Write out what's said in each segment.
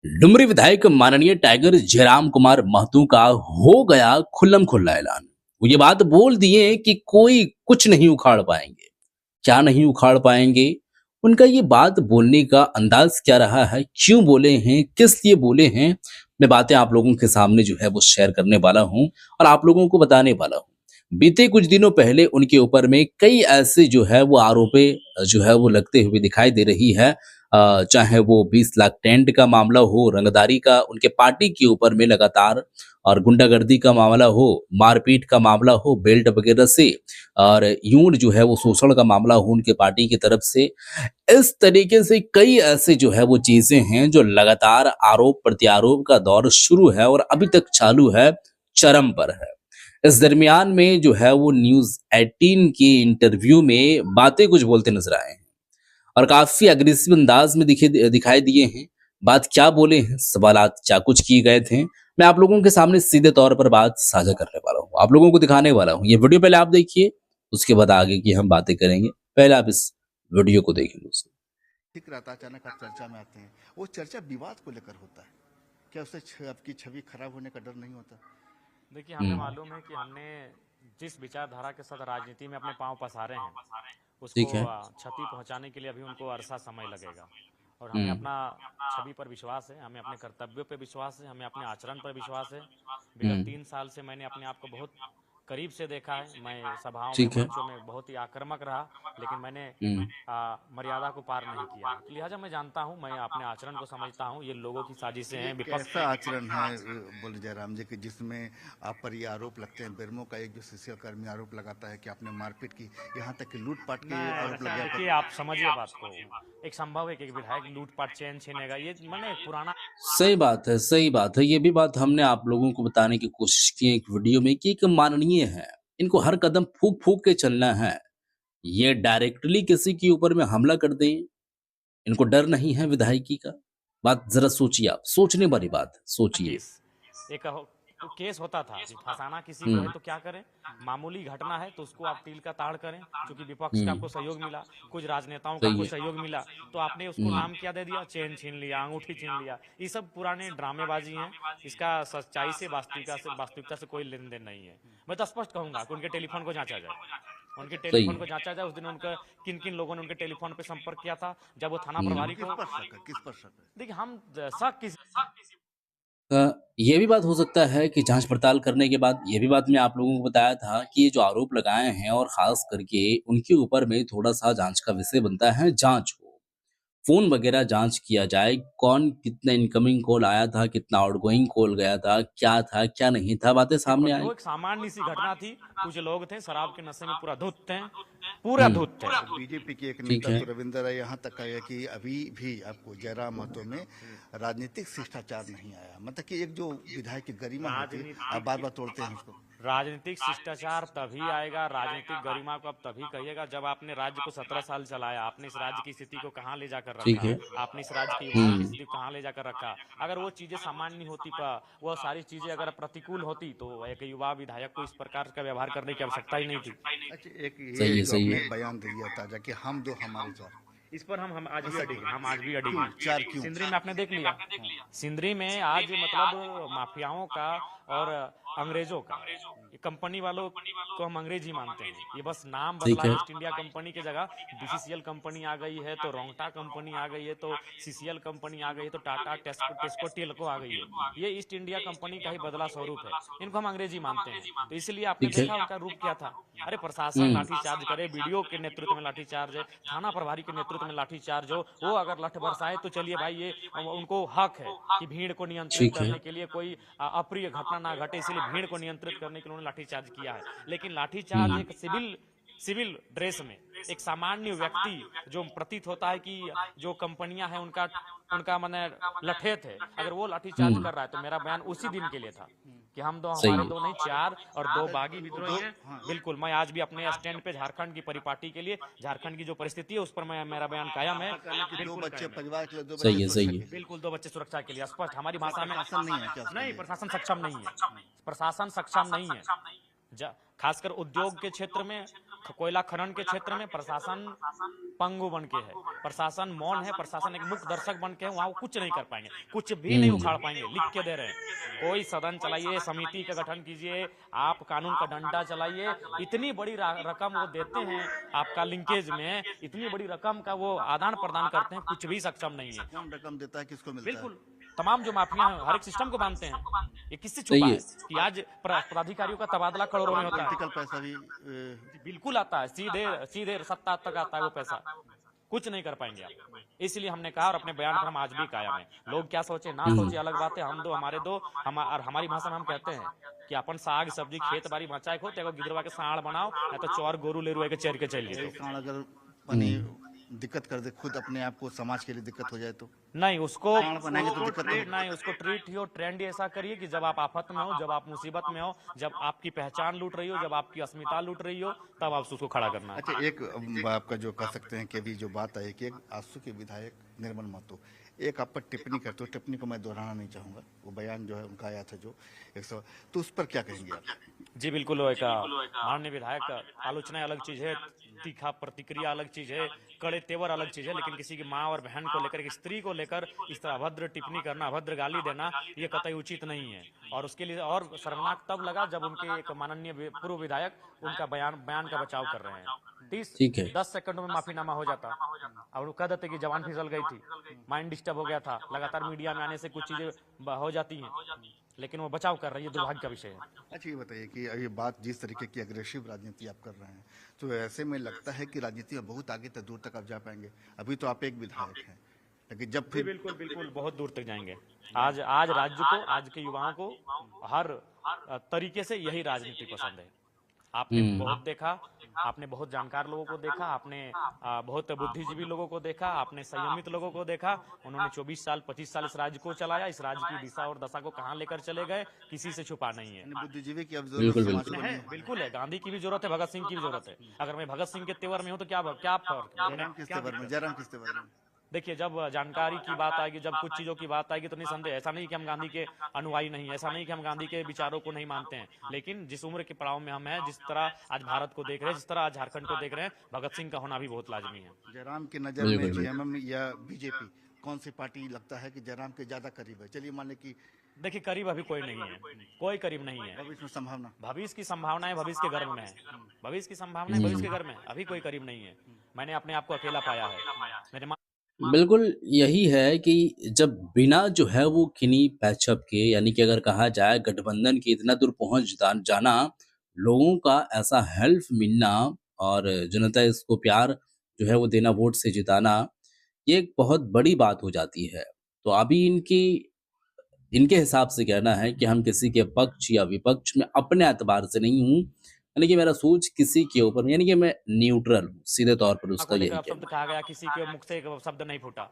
डुमरी विधायक माननीय टाइगर जयराम कुमार महतो का हो गया खुल्लम खुल्ला ऐलान। वो ये बात बोल दिए कि कोई कुछ नहीं उखाड़ पाएंगे। क्या नहीं उखाड़ पाएंगे? उनका ये बात बोलने का अंदाज क्या रहा है, क्यों बोले हैं, किस लिए बोले हैं, मैं बातें आप लोगों के सामने जो है वो शेयर करने वाला हूं और आप लोगों को बताने वाला हूं। बीते कुछ दिनों पहले उनके ऊपर में कई ऐसे जो है वो आरोपें जो है वो लगते हुए दिखाई दे रही है। चाहे वो 20 लाख टेंट का मामला हो, रंगदारी का उनके पार्टी के ऊपर में लगातार, और गुंडागर्दी का मामला हो, मारपीट का मामला हो बेल्ट वगैरह से, और यूं जो है वो शोषण का मामला हो उनके पार्टी की तरफ से। इस तरीके से कई ऐसे जो है वो चीजें हैं जो लगातार आरोप प्रत्यारोप का दौर शुरू है और अभी तक चालू है, चरम पर है। इस दरमियान में जो है वो न्यूज 18 के इंटरव्यू में बातें कुछ बोलते नजर आए हैं और काफी अग्रेसिव अंदाज में दिखाई दिए हैं। बात क्या बोले हैं, सवालात क्या कुछ किए गए थे, मैं आप लोगों के सामने सीधे तौर पर बात साझा करने वाला हूँ, आप लोगों को दिखाने वाला हूँ। ये वीडियो पहले आप देखिए, उसके बाद आगे की हम बातें करेंगे। पहले आप इस वीडियो को देखें दोस्तों। ठीक रहता, अचानक आप चर्चा में आते हैं। वो चर्चा विवाद को लेकर होता है, क्या उससे आपकी छवि खराब होने का डर नहीं होता? देखिए, हमें मालूम है कि हमने जिस विचारधारा के साथ राजनीति में अपने पांव पसारे हैं उसको ठीक है। क्षति पहुंचाने के लिए अभी उनको अरसा समय लगेगा। और हमें हम्म। अपना छवि पर विश्वास है, हमें अपने कर्तव्यों पर विश्वास है, हमें अपने आचरण पर विश्वास है। विगत हम्म। 3 साल से मैंने अपने आप को बहुत करीब से देखा है। मैं सभाओं में, ठीक है। मंचों में बहुत ही आक्रामक रहा, लेकिन मैंने हम्म। मर्यादा को पार नहीं किया। तो लिहाजा मैं जानता हूं, मैं अपने आचरण को समझता हूं, ये लोगों की साजिशें ये हैं, विपक्ष। कैसा आचरण है, बोले जयराम जी, कि जिसमें आप पर ये आरोप लगते हैं? बेरमो का एक जो शिष्य कर्मी आरोप लगाता है कि आपने मारपीट की, यहाँ तक कि लूटपाट के आरोप लगे देखिए, पर। आप समझिए बात को। एक संभव है कि एक विधायक लूटपाट चैन छीनेगा, ये मैंने पुराना। सही बात है, सही बात है। ये भी बात हमने आप लोगों को बताने की कोशिश की है एक वीडियो में कि एक माननीय है, इनको हर कदम फूक फूक के चलना है। ये डायरेक्टली किसी के ऊपर में हमला कर दें, इनको डर नहीं है विधायकी का। बात जरा सोचिए, आप सोचने वाली बात है, सोचिए। केस एक केस होता था कि फंसाना किसी को है हम्म। तो क्या करें। मामूली घटना है तो उसको आप तिल का ताड़ करें, क्योंकि विपक्ष का हम्म। आपको सहयोग मिला, कुछ राजनेताओं का सही आपको है। सहयोग मिला, तो आपने उसको हम्म। नाम क्या दे दिया, चेन छीन लिया, अंगूठी छीन लिया। ये सब पुराने ड्रामेबाजी हैं। इसका सच्चाई से, वास्तविकता से कोई लेन देन नहीं है। मैं तो स्पष्ट कहूंगा कि उनके टेलीफोन को जांचा जाए, उनके सही टेलीफोन है। को जांचा जाए। उस दिन उनका किन किन लोगों ने उनके टेलीफोन पे संपर्क किया था जब वो थाना हम्म। प्रभारी किस को। पर शक है, किस पर शक है? देखिए, हम शक किसी। ये भी बात हो सकता है कि जांच पड़ताल करने के बाद, ये भी बात मैं आप लोगों को बताया था कि ये जो आरोप लगाए हैं और खास करके उनके ऊपर में थोड़ा सा जांच का विषय बनता है, जांच हो, फ़ोन वगैरह जाँच किया जाए, कौन कितना इनकमिंग कॉल आया था, कितना आउटगोइंग कॉल गया था, क्या नहीं था, बातें सामने पति, आएँ। वो एक सामान्य सी घटना थी। कुछ लोग थे शराब के नशे में पूरा धुत थे, पूरा हुँ। धुत थे। बीजेपी के एक ठीक नेता है। तो रविंद्र राय यहाँ तक कहा कि अभी भी आपको जयराम महतो में राजनीतिक शिष्टाचार नहीं आया, मतलब कि एक जो विधायक की गरिमा होती है, आप बार बार तोड़ते हैं उसको। राजनीतिक शिष्टाचार तभी आएगा, राजनीतिक गरिमा को आप तभी कहिएगा जब आपने राज्य को 17 साल चलाया, आपने इस राज्य की स्थिति को कहाँ ले जाकर ठीक रखा, है। आपने इस राज्य के युवाओं की हुँ। स्थिति को कहाँ ले जाकर रखा। अगर वो चीजें सामान्य होती, पर वो सारी चीजें अगर प्रतिकूल होती, तो एक युवा विधायक को इस प्रकार का व्यवहार करने की आवश्यकता ही नहीं थी। अच्छा, एक सही ये है, जो सही आपने है। एक बयान दिया ताजा कि हम दो हमारे चार, इस पर हम आज भी ऐसा अडिग क्यों? हैं, हम आज भी अडिग क्यों हैं। चार, क्यों? सिंदरी में आपने देख लिया, सिंदरी में आज मतलब माफियाओं का और अंग्रेजों का, ये कंपनी वालों को हम अंग्रेजी मानते हैं। ये बस नाम बदला ठीक है। ईस्ट इंडिया कंपनी की जगह बीसीसीएल कंपनी आ गई है, तो रोंगटा कंपनी आ गई है, तो सीसीएल कंपनी आ गई है, तो टाटा टेस्को टेल्को आ गई है। ये ईस्ट इंडिया कंपनी का ही बदला स्वरूप है। इनको हम अंग्रेजी मानते हैं, तो इसलिए आपने ठीक है। देखा उनका रूप क्या था। अरे प्रशासन हुँ। लाठीचार्ज करे, बीडीओ के नेतृत्व में लाठीचार्ज है, थाना प्रभारी के नेतृत्व में लाठीचार्ज हो, वो अगर लठ बरसाए तो चलिए भाई, ये उनको हक है कि भीड़ को नियंत्रित ठीक है। करने के लिए कोई अप्रिय घटना ना घटे, इसलिए भीड़ को नियंत्रित करने के लिए उन्होंने लाठीचार्ज किया है। लेकिन लाठीचार्ज हुँ। एक सिविल सिविल ड्रेस में एक सामान्य व्यक्ति, जो प्रतीत होता है कि जो कंपनियां हैं उनका उनका माने लठेत है, अगर वो लाठीचार्ज हुँ। कर रहा है, तो मेरा बयान उसी दिन के लिए था कि हम दो, सही हमारे है। दो नहीं चार, और दो बागी दो, विद्रोही हैं। हाँ। बिल्कुल, मैं आज भी अपने स्टैंड पे झारखंड की परिपाटी के लिए, झारखंड की जो परिस्थिति है उस पर मैं, मेरा बयान कायम है। कि दो बिल्कुल बच्चे कायम है। परिवार के लिए, दो बच्चे सही है, सुरक्षा सही है। के लिए। बिल्कुल, दो बच्चे सुरक्षा के लिए स्पष्ट हमारी इसमें भाषा में। प्रशासन नहीं है क्या उसके नहीं, लिए? प्रशासन सक्षम नहीं है, प्रशासन सक्षम नहीं है। खासकर उद्योग के क्षेत्र में कोयला खनन के क्षेत्र में प्रशासन पंगु बन के है, प्रशासन मौन है, प्रशासन एक मुख्य दर्शक बन के है, वहां वो कुछ नहीं कर पाएंगे, कुछ भी नहीं उखाड़ पाएंगे। लिख के दे रहे हैं, कोई सदन चलाइए, समिति का गठन कीजिए, आप कानून का डंडा चलाइए, इतनी बड़ी रकम वो देते हैं आपका लिंकेज में, इतनी बड़ी रकम का वो आदान प्रदान करते हैं, कुछ भी सक्षम नहीं है। कौन रकम देता है, किसको मिलता है? बिल्कुल, तमाम जो माफिया हैं हर एक सिस्टम को मानते हैं। ये किससे सही छुपा है। है कि आज पदाधिकारियों का तबादला करोड़ों में होता है? पॉलिटिकल पैसा भी बिल्कुल आता है, सीधे सीधे सत्ता तक आता है वो पैसा, कुछ नहीं कर पाएंगे आप। इसलिए हमने कहा और अपने बयान पर हम आज भी कायम है। लोग क्या सोचे ना सोचे अलग बात है, हम दो हमारे दो और हमारी भाषा में हम कहते हैं कि अपन साग सब्जी खेत बाड़ी बचाए खो तेको गिदरवा के साड़ बनाओ या तो चौर गोरू ले रुए के चेर के चलिए। एक साँड़ अगर बनी दिक्कत कर दे, खुद अपने आप को समाज के लिए दिक्कत हो जाए तो नहीं उसको साँड़ बनाएंगे तो दिक्कत नहीं। नहीं उसको ट्रीट ही हो, ट्रेंड ही ऐसा करिए कि जब आप आफत में हो, जब आप मुसीबत में हो, जब आपकी पहचान लूट रही हो, जब आपकी अस्मिता लूट रही हो, तब आप उसको खड़ा करना है। अच्छा, एक आपका जो कह सकते हैं कि अभी जो बात आई कि एक आजसू के विधायक निर्मल महतो एक आप पर टिप्पणी करते हो, टिप्पणी को मैं दोहराना नहीं चाहूंगा, वो बयान जो है उनका आया था जो 100, तो उस पर क्या कहेंगे आप? जी बिल्कुल, वो एक माननीय विधायक, आलोचना अलग चीज है, तीखा प्रतिक्रिया अलग चीज है, कड़े तेवर अलग चीज है, लेकिन किसी की माँ और बहन को लेकर, एक स्त्री को लेकर इस तरह अभद्र टिप्पणी करना, अभद्र गाली देना, ये कतई उचित नहीं है। और उसके लिए और शर्मनाक तब लगा जब उनके एक माननीय पूर्व विधायक उनका बयान का बचाव कर रहे हैं। ठीक है। 10 सेकंडों में माफीनामा हो जाता और वो कह देते कि जवान फिसल गई थी, माइंड डिस्टर्ब हो गया था, लगातार मीडिया में आने से कुछ चीजें हो जाती हैं, लेकिन वो बचाव कर रही है, दुर्भाग्य का विषय है। अच्छा, ये बताइए कि ये बात जिस तरीके की अग्रेसिव राजनीति आप कर रहे हैं, तो ऐसे में लगता है कि राजनीति में बहुत आगे तक दूर तक आप जा पाएंगे? अभी तो आप एक विधायक हैं, लेकिन जब फिर बिल्कुल बिल्कुल बहुत दूर तक जाएंगे। आज राज्य को, आज के युवाओं को हर तरीके से यही राजनीति पसंद है। आपने बहुत देखा, आपने बहुत जानकार लोगों को देखा, आपने बहुत बुद्धिजीवी लोगों को देखा, आपने संयमित लोगों को देखा। उन्होंने 24 साल 25 साल इस राज्य को चलाया, इस राज्य की दिशा और दशा को कहां लेकर चले गए, किसी से छुपा नहीं है। बुद्धिजीवी की अब बिल्कुल, जरूरत समाज बिल्कुल। को नहीं है। बिल्कुल है, गांधी की भी जरूरत है, भगत सिंह की भी जरूरत है। अगर मैं भगत सिंह के तेवर में हूं तो क्या फर्क? जयराम किस तेवर में, जयराम किस तेवर में? देखिए, जब जानकारी की बात आएगी, जब कुछ चीजों की बात आएगी तो निसंदेह, ऐसा नहीं कि हम गांधी के अनुयायी नहीं है, ऐसा नहीं कि हम गांधी के विचारों को नहीं मानते हैं, लेकिन जिस उम्र के पड़ाव में हम हैं, जिस तरह आज भारत को देख रहे हैं, जिस तरह आज झारखंड को देख रहे हैं, भगत सिंह का होना भी बहुत लाजमी है। जयराम की नजर में जेएमएम या बीजेपी कौन सी पार्टी लगता है कि जयराम के ज्यादा करीब है? चलिए मान लें कि देखिए, करीब अभी कोई नहीं है, कोई करीब नहीं है। भविष्य में संभावना, भविष्य की संभावना है, भविष्य के गर्भ में है, भविष्य की संभावना है, भविष्य के गर्भ में है, अभी कोई करीब नहीं है। मैंने अपने आप को अकेला पाया है, मेरे बिल्कुल यही है कि जब बिना जो है वो किन्हीं पैचअप के, यानी कि अगर कहा जाए गठबंधन के इतना दूर पहुंच जाना, लोगों का ऐसा हेल्प मिलना और जनता इसको प्यार जो है वो देना, वोट से जिताना, ये एक बहुत बड़ी बात हो जाती है। तो अभी इनके हिसाब से कहना है कि हम किसी के पक्ष या विपक्ष में अपने एतबार से नहीं हूँ, यानी कि मेरा सोच किसी के ऊपर, यानी कि मैं न्यूट्रल हूँ, सीधे तौर पर उसका को यही लेकर अब शब्द कहना कहा गया, किसी के मुख से एक शब्द नहीं फूटा।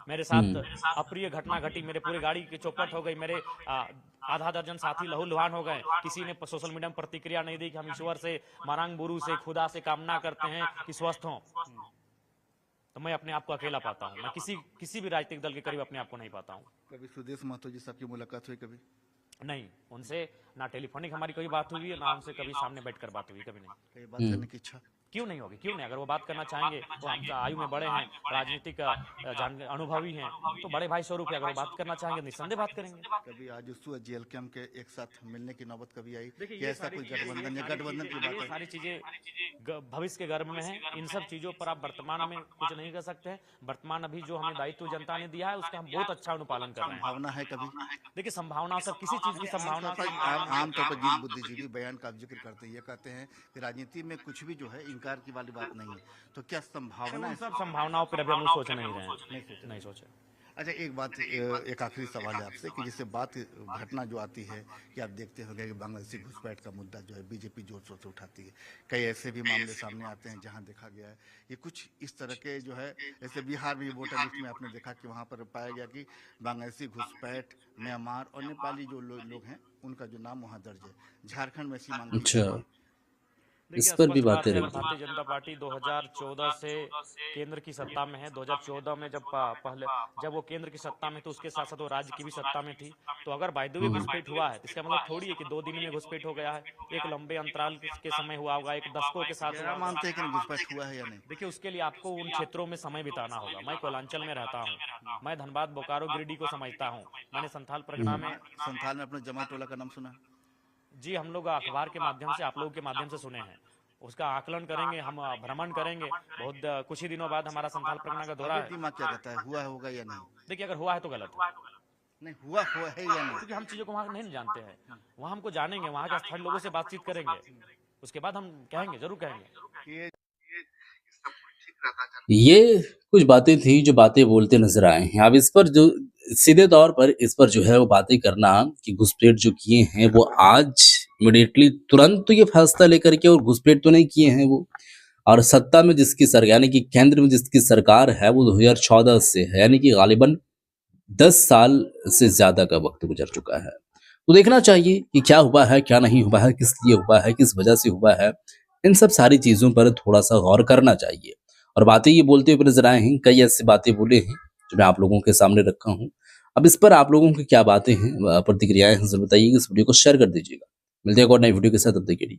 मेरे है। साथ अप्रिय घटना घटी, मेरे पूरी गाड़ी की चौपट हो गई, मेरे आधा दर्जन साथी लहूलुहान हो गए। किसी ने सोशल मीडिया में प्रतिक्रिया नहीं दी कि हम ईश्वर से, मारांग बुरु से, खुदा से कामना करते हैं कि स्वस्थ हों। तो मैं अपने आप को अकेला पाता हूँ, मैं किसी भी राजनीतिक दल के करीब अपने आप को नहीं पाता हूँ। कभी सुदेश महतो जी से आपकी मुलाकात हुई? कभी नहीं, उनसे ना टेलीफोनिक हमारी कोई बात हुई है, ना उनसे कभी सामने बैठकर बात हुई, कभी नहीं। कहीं बात करने की इच्छा? क्यों नहीं होगी, क्यों नहीं? अगर वो बात करना चाहेंगे, वो हम आयु में बड़े हैं, राजनीतिक अनुभवी हैं, तो बड़े भाई स्वरूप है, अगर वो बात करना चाहेंगे निस्संदेह बात करेंगे। कभी आजसू और जेएलकेएम के एक साथ मिलने की नौबत कभी आई देखिए, कि ऐसा कोई गठबंधन या गठबंधन की ये बात आई? सारी चीजें भविष्य के गर्भ में है। इन सब चीजों पर आप वर्तमान में कुछ नहीं कर सकते हैं। वर्तमान अभी जो हमें दायित्व जनता ने दिया है, उसका हम बहुत अच्छा अनुपालन कर रहे हैं। भावना है कभी? देखिए, संभावना सब किसी चीज की संभावना आमतौर पर जिस बुद्धिजीवी बयान का जिक्र करते हैं, ये कहते हैं कि राजनीति में कुछ भी जो है इनकार की वाली बात नहीं है, तो क्या संभावना है? सब संभावनाओं पर अभी हम लोग सोच नहीं रहे हैं, नहीं सोचे। अच्छा, एक बात, एक आखिरी सवाल है आपसे कि जिससे बात घटना जो आती है कि आप देखते होंगे कि बांग्लादेशी घुसपैठ का मुद्दा जो है बीजेपी जोर शोर से उठाती है, कई ऐसे भी मामले सामने आते हैं जहां देखा गया है ये कुछ इस तरह के जो है, जैसे बिहार भी वोटर लिस्ट में आपने देखा कि वहां पर पाया गया कि बांग्लादेशी घुसपैठ, म्यांमार और नेपाली जो लोग हैं उनका जो नाम वहाँ दर्ज है। झारखंड में ऐसी मांग की अच्छा। गई। देखिए इस पर भी स्पष्ट बात बातें है, अगर रही। भारतीय जनता पार्टी 2014 से केंद्र की सत्ता में है, 2014 में जब वो केंद्र की सत्ता में तो उसके साथ साथ वो राज्य की भी सत्ता में थी, तो अगर बाय द वे घुसपैठ हुआ है तो इसका मतलब थोड़ी है कि 2 दिन में घुसपैठ हो गया है। एक लंबे अंतराल के समय हुआ होगा, एक दशकों के साथ हुआ जयराम होगा। मानते हैं कि घुसपैठ हुआ है या नहीं? देखिए उसके लिए आपको उन क्षेत्रों में समय बिताना होगा। मैं कोयलांचल में रहता हूँ, मैं धनबाद बोकारो गिरिडीह को समझता हूँ, मैंने संथाल परगना में। संथाल में अपने जमा टोला का नाम सुना? जी हम लोग अखबार के माध्यम से, आप लोगों के माध्यम से सुने हैं। उसका आकलन करेंगे, हम भ्रमण करेंगे। बहुत कुछ ही दिनों बाद हमारा संथाल परगना का दौरा अभी है। दिमाग क्या कहता है, हुआ होगा या नहीं? देखिए अगर हुआ है तो गलत है, नहीं हुआ है या नहीं? क्योंकि हम चीज़ों को वहाँ नहीं जानते हैं। वहाँ हमको जानेंगे, वहाँ के स्थानीय लोगों से बातचीत करेंगे, उसके बाद हम कहेंगे, जरूर कहेंगे। ये ये कुछ बातें थी जो बातें बोलते नजर आए हैं। अब इस पर जो सीधे तौर पर इस पर जो है वो बातें करना कि घुसपैठ जो किए हैं वो आज इमीडिएटली तुरंत तो ये फैसला लेकर के और घुसपैठ तो नहीं किए हैं वो, और सत्ता में जिसकी सरकार यानी कि केंद्र में जिसकी सरकार है वो 2014 से है, यानी कि गालिबन 10 साल से ज्यादा का वक्त गुजर चुका है। तो देखना चाहिए कि क्या हुआ है, क्या नहीं हुआ है, किस लिए हुआ है, किस वजह से हुआ है। इन सब सारी चीज़ों पर थोड़ा सा गौर करना चाहिए। और बातें ये बोलते हुए नजर आए हैं, कई ऐसी बातें बोले हैं जो मैं आप लोगों के सामने रखा हूँ। अब इस पर आप लोगों की क्या बातें हैं, प्रतिक्रियाएं हैं, जरूर बताइएगा। इस वीडियो को शेयर कर दीजिएगा। मिलते हैं एक और नई वीडियो के साथ, तब तक के लिए।